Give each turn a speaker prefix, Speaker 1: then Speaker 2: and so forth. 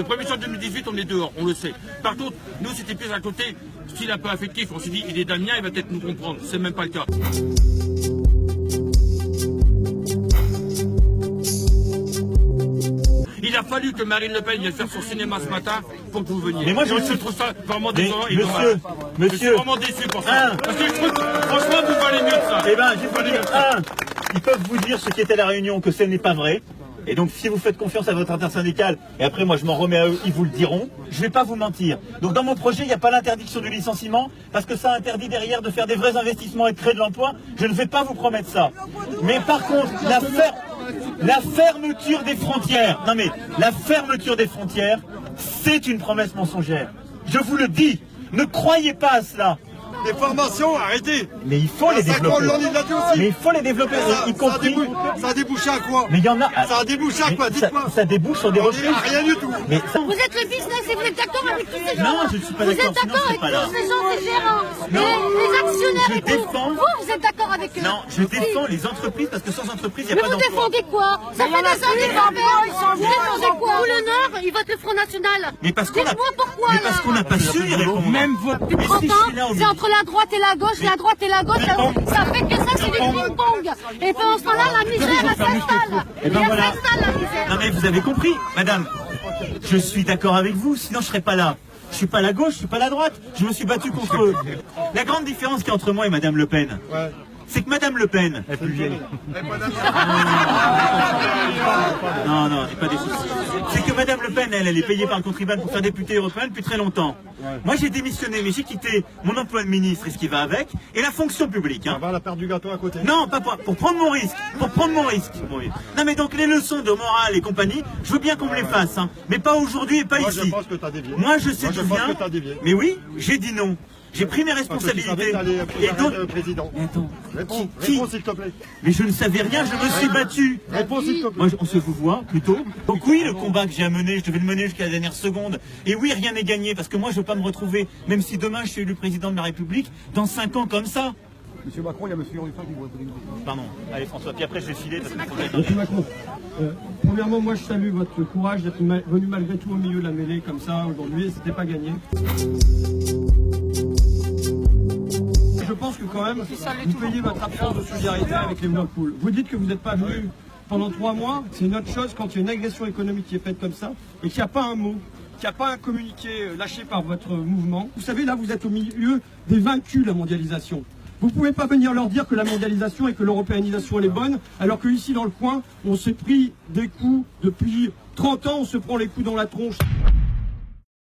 Speaker 1: premier en 2018, on est dehors, on le sait. Par contre, nous, c'était plus à côté, style un peu affectif. On s'est dit, il est damien, il va peut-être nous comprendre. C'est même pas le cas. Il a fallu que Marine Le Pen vienne faire son cinéma ce matin pour que vous veniez.
Speaker 2: Mais moi,
Speaker 1: je trouve ça vraiment décevant.
Speaker 2: Monsieur,
Speaker 1: je suis vraiment déçu pour ça. Parce que je trouve, franchement, vous valez mieux que ça.
Speaker 2: Eh ben, ils peuvent vous dire ce qui était à la réunion, que ce n'est pas vrai. Et donc, si vous faites confiance à votre intersyndicale, et après, moi, je m'en remets à eux, ils vous le diront, je vais pas vous mentir. Donc, dans mon projet, il n'y a pas l'interdiction du licenciement, parce que ça interdit derrière de faire des vrais investissements et de créer de l'emploi. Je ne vais pas vous promettre ça. Mais par contre, la fermeture des frontières, non mais, la fermeture des frontières, c'est une promesse mensongère. Je vous le dis, ne croyez pas à cela.
Speaker 3: Les formations, arrêtez.
Speaker 2: Mais il faut les développer. Mais il faut les développer, y compris.
Speaker 3: Ça a débouché à quoi?
Speaker 2: Mais il y en a.
Speaker 3: Ça a débouché à quoi? Dites-moi.
Speaker 2: Ça débouche sur des reprises.
Speaker 3: Rien du tout.
Speaker 2: Mais ça...
Speaker 4: Vous êtes le business et vous êtes d'accord avec tous ces gens.
Speaker 2: Non, je ne suis pas d'accord.
Speaker 4: Vous êtes d'accord avec tous ces gens, les gérants, les actionnaires et tout. Vous êtes d'accord avec eux?
Speaker 2: Non, je défends les entreprises parce que sans entreprise, il n'y a pas d'emploi.
Speaker 4: Mais vous défendez quoi? Ça fait des années vous défendez quoi? Vous, le Nord, il vote le Front National.
Speaker 2: Mais parce qu'on a...
Speaker 4: Dites-moi pourquoi.
Speaker 2: Mais parce qu'on n'a pas su y répondre.
Speaker 1: Même votre...
Speaker 4: Depuis 30 ans, c'est entre la droite et la gauche, la droite et la gauche, ça fait que ça, c'est du ping-pong. Et pendant ce temps-là, la misère, elle s'installe.
Speaker 2: Et ben voilà.
Speaker 4: La misère.
Speaker 2: Non mais vous avez compris, madame. Je suis d'accord avec vous, sinon je serais pas là. Je suis pas la gauche, je suis pas la droite. Je me suis battu contre eux. La grande différence qu'il y a entre moi et madame Le Pen, c'est que madame Le Pen... Elle est plus vieille. Non, non, c'est pas des soucis. C'est que madame Le Pen, elle est payée par le contribuable pour faire députée européenne depuis très longtemps. Moi, j'ai démissionné, mais j'ai quitté mon emploi de ministre et ce qui va avec, et la fonction publique.
Speaker 3: On va la perdre du gâteau à côté.
Speaker 2: Non, pas pour prendre mon risque. Pour prendre mon risque. Non, mais donc les leçons de morale et compagnie, je veux bien qu'on me les fasse, hein, mais pas aujourd'hui et pas
Speaker 3: Moi,
Speaker 2: ici.
Speaker 3: je pense que t'as dévié.
Speaker 2: Moi, je sais
Speaker 3: Moi, je
Speaker 2: d'où
Speaker 3: pense
Speaker 2: vient.
Speaker 3: que t'as dévié.
Speaker 2: Mais oui, j'ai dit non. J'ai pris mes responsabilités. Et donc,
Speaker 3: président.
Speaker 2: Attends.
Speaker 3: Réponds, s'il te plaît.
Speaker 2: Mais je ne savais rien, je me suis battu.
Speaker 3: Réponds, s'il te plaît.
Speaker 2: Moi, on se vous voit plutôt. Donc oui, le combat que j'ai à mener, je devais le mener jusqu'à la dernière seconde. Et oui, rien n'est gagné, parce que moi, je veux pas me retrouver, même si demain je suis élu président de la République, dans 5 ans comme ça.
Speaker 3: Monsieur Macron, il y a monsieur Ruffin qui vous poser une question.
Speaker 2: Pardon, allez François, puis après je vais filer parce que...
Speaker 5: Monsieur Macron, premièrement, moi je salue votre courage d'être venu malgré tout au milieu de la mêlée comme ça aujourd'hui, c'était pas gagné. Je pense que quand même, vous payez votre absence de solidarité avec les Whirlpool. Vous dites que vous n'êtes pas venu pendant 3 mois, c'est une autre chose quand il y a une agression économique qui est faite comme ça et qu'il n'y a pas un mot, qu'il n'y a pas un communiqué lâché par votre mouvement. Vous savez, là vous êtes au milieu des vaincus de la mondialisation. Vous ne pouvez pas venir leur dire que la mondialisation et que l'européanisation elle est bonne, alors qu'ici dans le coin, on s'est pris des coups depuis 30 ans, on se prend les coups dans la tronche.